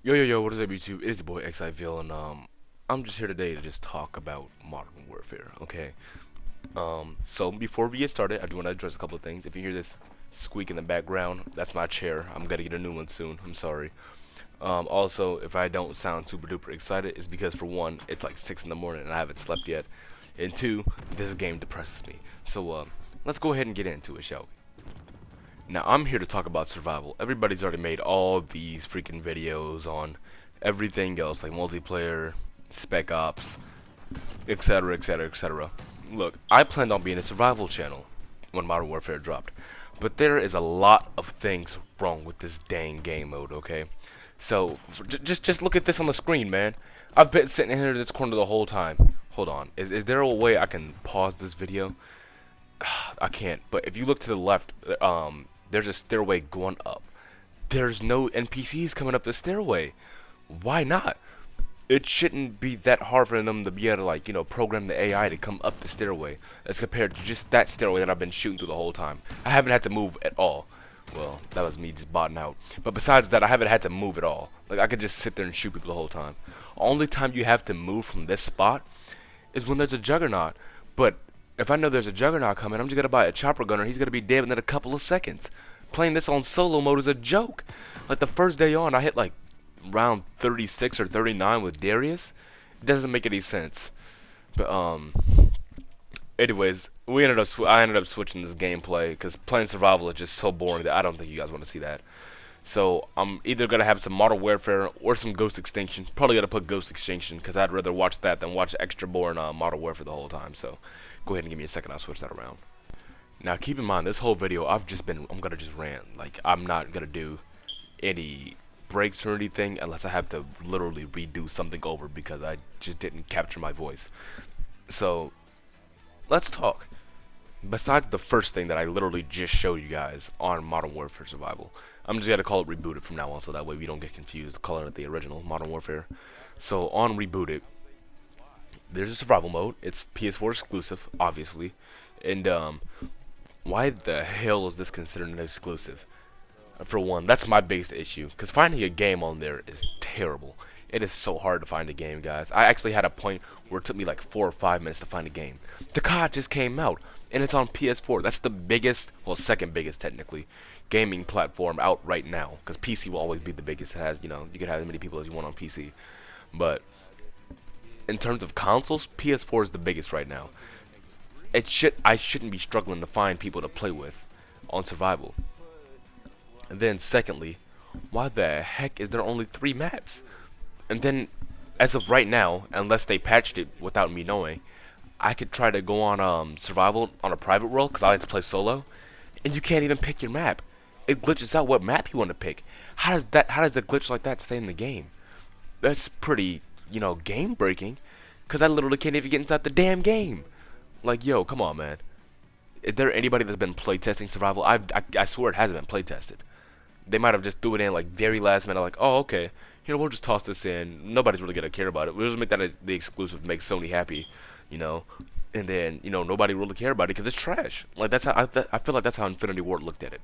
Yo yo yo, what is up YouTube? It's your boy XIVille and I'm just here today to just talk about Modern Warfare, okay? So before we get started, I do want to address a couple of things. If you hear this squeak in the background, that's my chair. I'm gonna get a new one soon. I'm sorry. Also, if I don't sound super duper excited, it's because for one, it's like 6 in the morning and I haven't slept yet. And two, this game depresses me. So let's go ahead and get into it, shall we? Now, I'm here to talk about survival. Everybody's already made all these freaking videos on everything else, like multiplayer, Spec Ops, etc., etc., etc. Look, I planned on being a survival channel when Modern Warfare dropped, but there is a lot of things wrong with this dang game mode, okay? So, just look at this on the screen, man. I've been sitting here in this corner the whole time. Hold on. Is there a way I can pause this video? I can't. But if you look to the left, there's a stairway going up. There's no NPCs coming up the stairway. Why not? It shouldn't be that hard for them to be able to, like, program the AI to come up the stairway as compared to just that stairway that I've been shooting through the whole time. I haven't had to move at all. Well, that was me just botting out. But besides that, I haven't had to move at all. Like, I could just sit there and shoot people the whole time. Only time you have to move from this spot is when there's a juggernaut. But if I know there's a juggernaut coming, I'm just gonna buy a chopper gunner. He's gonna be dead in a couple of seconds. Playing this on solo mode is a joke. Like the first day on, I hit like round 36 or 39 with Darius. It doesn't make any sense. But anyways, I ended up switching this gameplay because playing survival is just so boring that I don't think you guys want to see that. So I'm either gonna have some Modern Warfare or some Ghost Extinction. Probably gonna put Ghost Extinction because I'd rather watch that than watch extra boring Modern Warfare the whole time. So go ahead and give me a second. I'll switch that around. Now keep in mind this whole video I'm gonna just rant. Like I'm not gonna do any breaks or anything unless I have to literally redo something over because I just didn't capture my voice. So let's talk. Besides the first thing that I literally just showed you guys on Modern Warfare Survival, I'm just gonna call it Rebooted from now on, so that way we don't get confused. Calling it the original Modern Warfare. So on Rebooted, there's a survival mode. It's PS4 exclusive, obviously. And why the hell is this considered an exclusive? For one, that's my biggest issue. Because finding a game on there is terrible. It is so hard to find a game, guys. I actually had a point where it took me like 4 or 5 minutes to find a game. The COD just came out, and it's on PS4. That's the biggest, well, second biggest technically, gaming platform out right now. Because PC will always be the biggest. It has, you can have as many people as you want on PC. But in terms of consoles, PS4 is the biggest right now. I shouldn't be struggling to find people to play with on survival. And then secondly, why the heck is there only 3 maps? And then, as of right now, unless they patched it without me knowing, I could try to go on survival on a private world because I like to play solo, and you can't even pick your map. It glitches out what map you want to pick. How does a glitch like that stay in the game? That's pretty, game breaking, because I literally can't even get inside the damn game. Like, yo, come on, man. Is there anybody that's been playtesting survival? I swear it hasn't been playtested. They might have just threw it in like very last minute, like, oh, okay, we'll just toss this in. Nobody's really gonna care about it. We'll just make that the exclusive, make Sony happy, you know. And then, nobody really care about it because it's trash. Like that's how I feel like that's how Infinity Ward looked at it.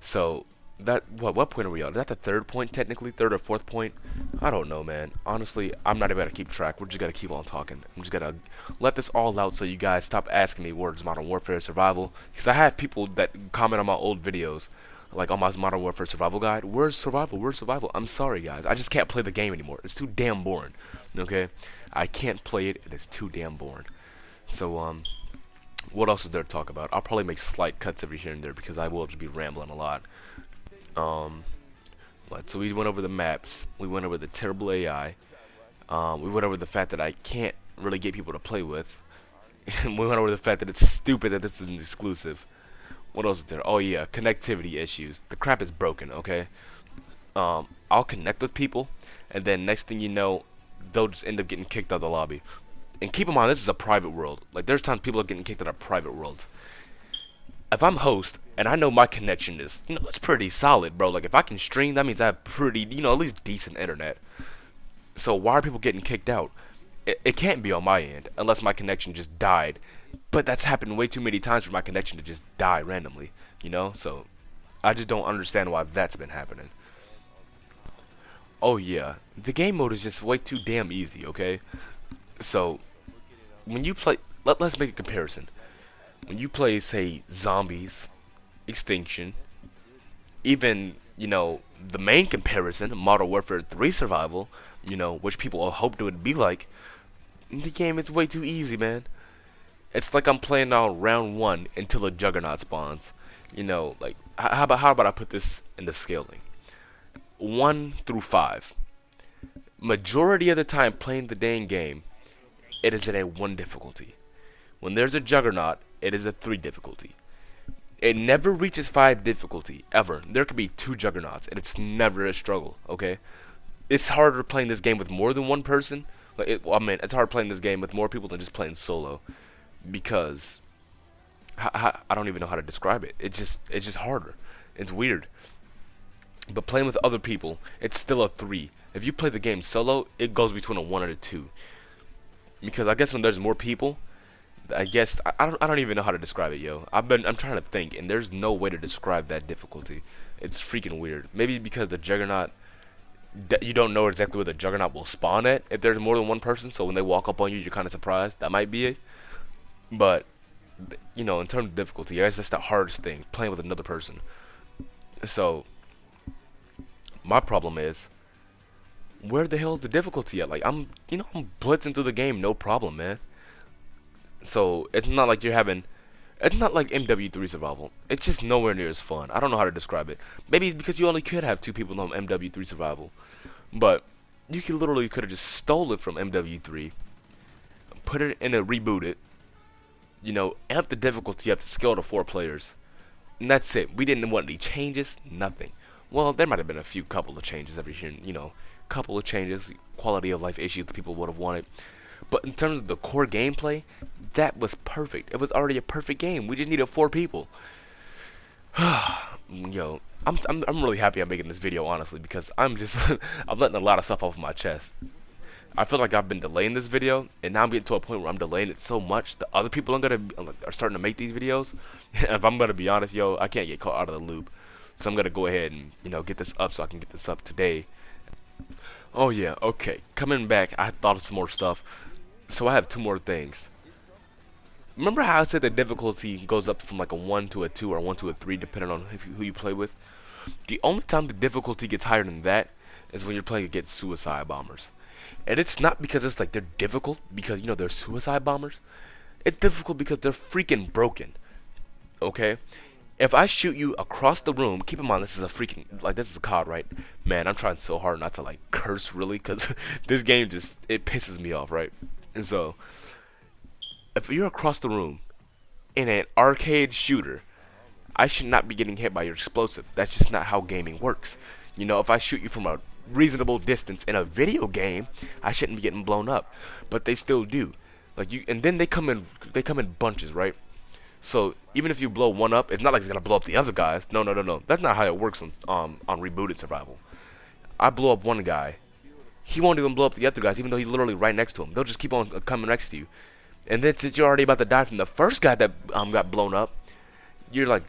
So that what point are we on? Is that the third point technically, third or fourth point? I don't know, man. Honestly, I'm not even gonna keep track. We're just gonna keep on talking. I'm just gonna let this all out so you guys stop asking me words Modern Warfare Survival, because I have people that comment on my old videos, like on my Modern Warfare Survival guide. Where's survival? Where's survival? I'm sorry, guys. I just can't play the game anymore. It's too damn boring. Okay, I can't play it. It is too damn boring. So what else is there to talk about? I'll probably make slight cuts every here and there because I will just be rambling a lot. Um, so we went over the maps. We went over the terrible AI. We went over the fact that I can't really get people to play with. And we went over the fact that it's stupid that this is an exclusive. What else is there? Oh yeah, connectivity issues. The crap is broken, okay? I'll connect with people, and then next thing you know, they'll just end up getting kicked out of the lobby. And keep in mind, this is a private world. Like, there's times people are getting kicked out of private worlds. If I'm host, and I know my connection is, it's pretty solid, bro. Like, if I can stream, that means I have pretty, at least decent internet. So why are people getting kicked out? It can't be on my end, unless my connection just died. But that's happened way too many times for my connection to just die randomly, So I just don't understand why that's been happening. Oh yeah, the game mode is just way too damn easy. Okay, so when you play, let's make a comparison. When you play, say, Zombies, Extinction, even the main comparison, Modern Warfare 3 Survival, which people hoped it would be like, the game is way too easy, man. It's like I'm playing on round one until a Juggernaut spawns. Like how about I put this into scaling? 1 through 5. Majority of the time playing the dang game, it is at a 1 difficulty. When there's a Juggernaut, it is a 3 difficulty. It never reaches 5 difficulty, ever. There could be 2 Juggernauts, and it's never a struggle, okay? It's harder playing this game with more than one person. It's hard playing this game with more people than just playing solo. Because, I don't even know how to describe it. It's just harder. It's weird. But playing with other people, it's still a 3. If you play the game solo, it goes between a 1 and a 2. Because I guess when there's more people, I guess I don't even know how to describe it, yo. I'm trying to think, and there's no way to describe that difficulty. It's freaking weird. Maybe because the Juggernaut, you don't know exactly where the Juggernaut will spawn at if there's more than one person. So when they walk up on you, you're kind of surprised. That might be it. But in terms of difficulty, I guess that's the hardest thing, playing with another person. So my problem is, where the hell is the difficulty at? Like I'm blitzing through the game, no problem, man. So it's not like it's not like MW3 Survival. It's just nowhere near as fun. I don't know how to describe it. Maybe it's because you only could have 2 people on MW3 Survival. But you could have just stole it from MW3, put it in a reboot it, amp the difficulty up to scale to 4 players. And that's it. We didn't want any changes, nothing. Well, there might have been a few couple of changes every year, couple of changes, quality of life issues that people would have wanted. But in terms of the core gameplay, that was perfect. It was already a perfect game. We just needed 4 people. Yo, I'm really happy I'm making this video, honestly, because I'm just I'm letting a lot of stuff off my chest. I feel like I've been delaying this video, and now I'm getting to a point where I'm delaying it so much that other people are starting to make these videos. If I'm gonna be honest, yo, I can't get caught out of the loop. So I'm gonna go ahead and get this up so I can get this up today. Oh yeah, okay. Coming back, I thought of some more stuff. So I have 2 more things. Remember how I said the difficulty goes up from like a 1 to a 2 or 1 to a 3 depending on who you play with? The only time the difficulty gets higher than that is when you're playing against suicide bombers. And it's not because it's like they're difficult because they're suicide bombers. It's difficult because they're freaking broken. Okay? If I shoot you across the room, keep in mind this is this is a COD, right? Man, I'm trying so hard not to like curse really, cause this game it pisses me off, right? And so, if you're across the room in an arcade shooter, I should not be getting hit by your explosive. That's just not how gaming works. If I shoot you from a reasonable distance in a video game, I shouldn't be getting blown up, but they still do. And then they come in bunches, right? So even if you blow one up, it's not like it's gonna blow up the other guys. No, no, no, no. That's not how it works on rebooted survival. I blow up one guy, he won't even blow up the other guys, even though he's literally right next to him. They'll just keep on coming next to you. And then since you're already about to die from the first guy that got blown up, you're like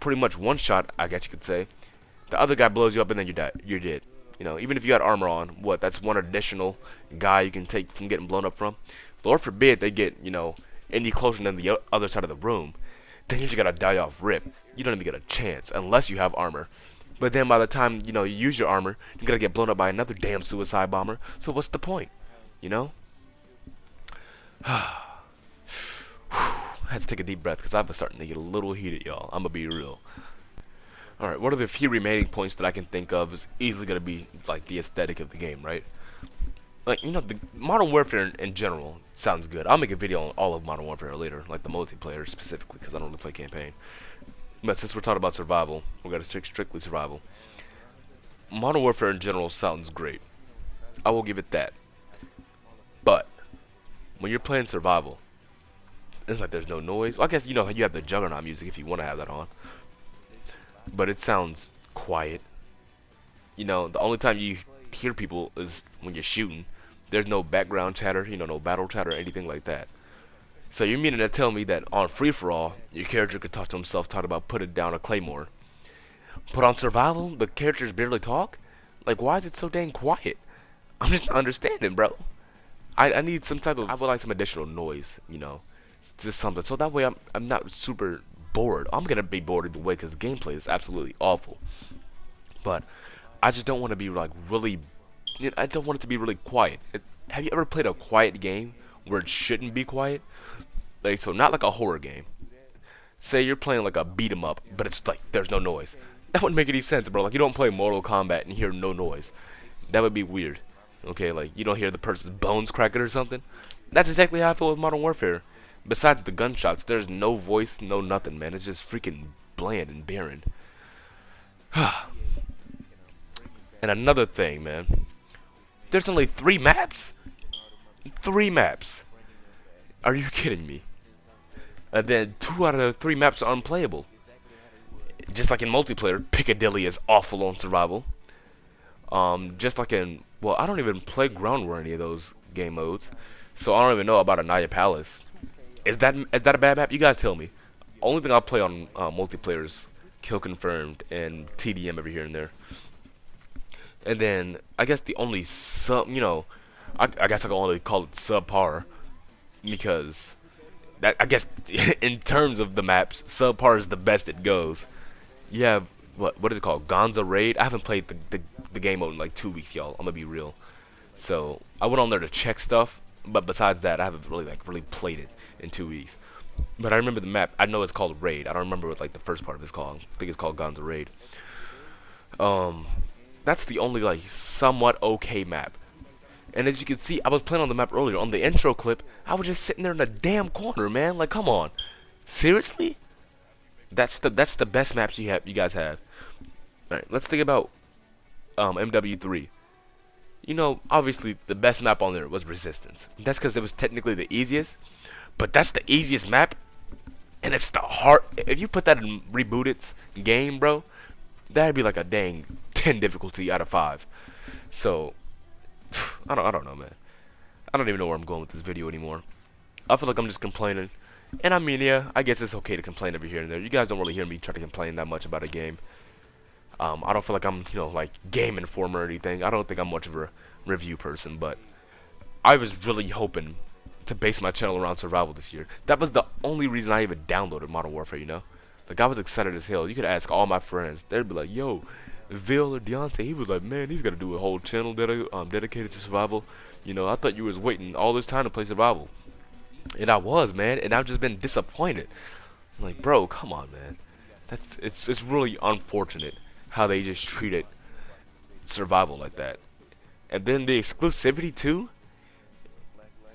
pretty much one shot, I guess you could say. The other guy blows you up and then you're dead. Even if you had armor on, that's one additional guy you can take from getting blown up from. Lord forbid they get, any closer than the other side of the room, then you just gotta die off rip. You don't even get a chance unless you have armor. But then by the time you use your armor, you're gonna get blown up by another damn suicide bomber. So what's the point? I had to take a deep breath because I've been starting to get a little heated, y'all. I'm gonna be real. Alright, one of the few remaining points that I can think of is easily gonna be like the aesthetic of the game, right? Like, the Modern Warfare in general sounds good. I'll make a video on all of Modern Warfare later, like the multiplayer specifically, because I don't really play campaign. But since we're talking about survival, we're gonna stick strictly survival. Modern Warfare in general sounds great. I will give it that. But when you're playing survival, it's like there's no noise. Well, I guess you have the Juggernaut music if you want to have that on. But it sounds quiet. The only time you hear people is when you're shooting. There's no background chatter, no battle chatter or anything like that. So you're meaning to tell me that on free-for-all, your character could talk to himself, talk about putting down a claymore. But on survival, the characters barely talk? Like, why is it so dang quiet? I'm just not understanding, bro. I need some type of, I would like some additional noise, you know, just something. So that way I'm not super bored. I'm gonna be bored either way because the gameplay is absolutely awful. But I just don't want to be like really, you know, I don't want it to be really quiet. Have you ever played a quiet game where it shouldn't be quiet? Like, so not like a horror game. Say you're playing like a beat 'em up, but it's like there's no noise. That wouldn't make any sense, bro. Like you don't play Mortal Kombat and hear no noise. That would be weird. Okay, like you don't hear the person's bones cracking or something. That's exactly how I feel with Modern Warfare. Besides the gunshots, there's no voice, no nothing, man. It's just freaking bland and barren. And another thing, man. There's only 3 maps? 3 maps. Are you kidding me? And then 2 out of the 3 maps are unplayable. Just like in multiplayer, Piccadilly is awful on survival. Just like in, well, I don't even play Ground War any of those game modes, so I don't even know about Anaya Palace. Is that a bad map? You guys tell me. Only thing I play on multiplayer is Kill Confirmed and TDM every here and there. And then I guess the only you know, I guess I can only call it subpar because that I guess in terms of the maps, subpar is the best it goes. You have what is it called? Gonza Raid. I haven't played the game mode in like 2 weeks, y'all. I'm gonna be real. So I went on there to check stuff, but besides that, I haven't really played it in 2 weeks. But I remember the map. I know it's called Raid. I don't remember what like the first part of it's called. I think it's called Gonza Raid. Um, that's the only like somewhat okay map. And as you can see, I was playing on the map earlier. On the intro clip, I was just sitting there in a damn corner, man. Like, come on, seriously? That's the best maps you guys have. All right, let's think about MW3. You know, obviously the best map on there was Resistance. That's because it was technically the easiest. But that's the easiest map, and it's the hard. If you put that in Rebooted's game, bro, that'd be like a dang 10 difficulty out of 5. So I don't know, man. I don't even know where I'm going with this video anymore. I feel like I'm just complaining. And I mean, yeah, I guess it's okay to complain every here and there. You guys don't really hear me try to complain that much about a game. I don't feel like I'm, you know, like Game Informer or anything. I don't think I'm much of a review person, but I was really hoping to base my channel around survival this year. That was the only reason I even downloaded Modern Warfare, you know? Like, I was excited as hell. You could ask all my friends. They'd be like, yo, Vil or Deontay, he was like, man, he's got to do a whole channel dedicated to survival. You know, I thought you was waiting all this time to play survival. And I was, man, and I've just been disappointed. I'm like, bro, come on, man. It's really unfortunate how they just treated survival like that. And then the exclusivity too.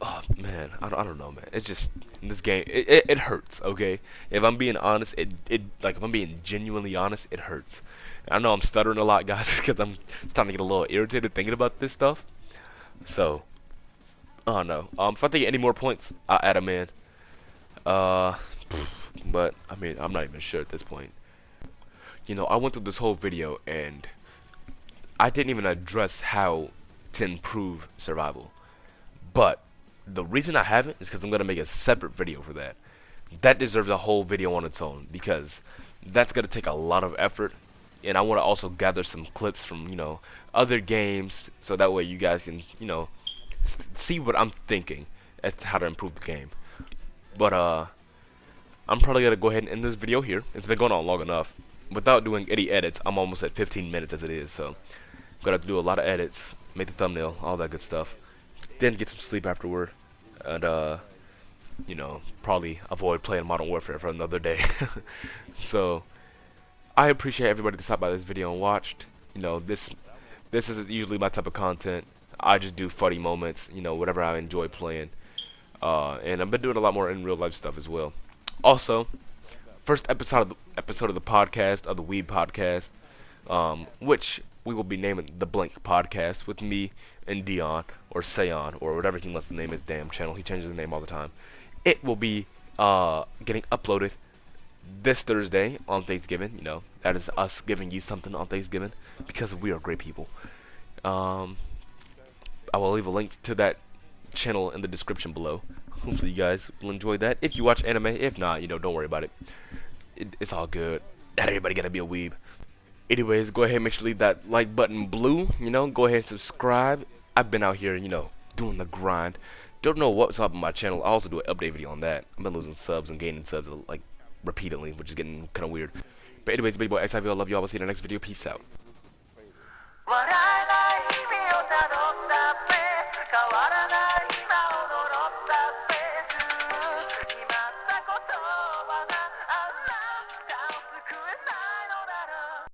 Oh man, I don't know, man. It's just in this game, it hurts. Okay, if I'm being honest, it like if I'm being genuinely honest, it hurts. I know I'm stuttering a lot, guys, because I'm starting to get a little irritated thinking about this stuff. So, oh no. If I think any more points, I'll add them in. Uh, but I mean, I'm not even sure at this point. You know, I went through this whole video and I didn't even address how to improve survival. But the reason I haven't is because I'm gonna make a separate video for that. That deserves a whole video on its own because that's gonna take a lot of effort, and I want to also gather some clips from, you know, other games, so that way you guys can, you know, see what I'm thinking as to how to improve the game. But I'm probably gonna go ahead and end this video here. It's been going on long enough. Without doing any edits, I'm almost at 15 minutes as it is, so I'm gonna have to do a lot of edits, make the thumbnail, all that good stuff. Then get some sleep afterward, and you know, probably avoid playing Modern Warfare for another day. So I appreciate everybody that stopped by this video and watched. You know, this isn't usually my type of content. I just do funny moments, you know, whatever I enjoy playing. And I've been doing a lot more in real life stuff as well. Also, first episode of the podcast, of the Weeb podcast, which we will be naming the Blank Podcast with me and Dion or Seon or whatever he wants to name his damn channel. He changes the name all the time. It will be getting uploaded this Thursday on Thanksgiving. You know, that is us giving you something on Thanksgiving because we are great people. I will leave a link to that channel in the description below. Hopefully you guys will enjoy that. If you watch anime, if not, you know, don't worry about it. It's all good. Not everybody gotta be a weeb. Anyways, go ahead and make sure to leave that like button blue. You know, go ahead and subscribe. I've been out here, you know, doing the grind. Don't know what's up on my channel. I also do an update video on that. I've been losing subs and gaining subs like repeatedly, which is getting kind of weird. But anyways, big boy XIV, I love you all. I'll see you in the next video. Peace out.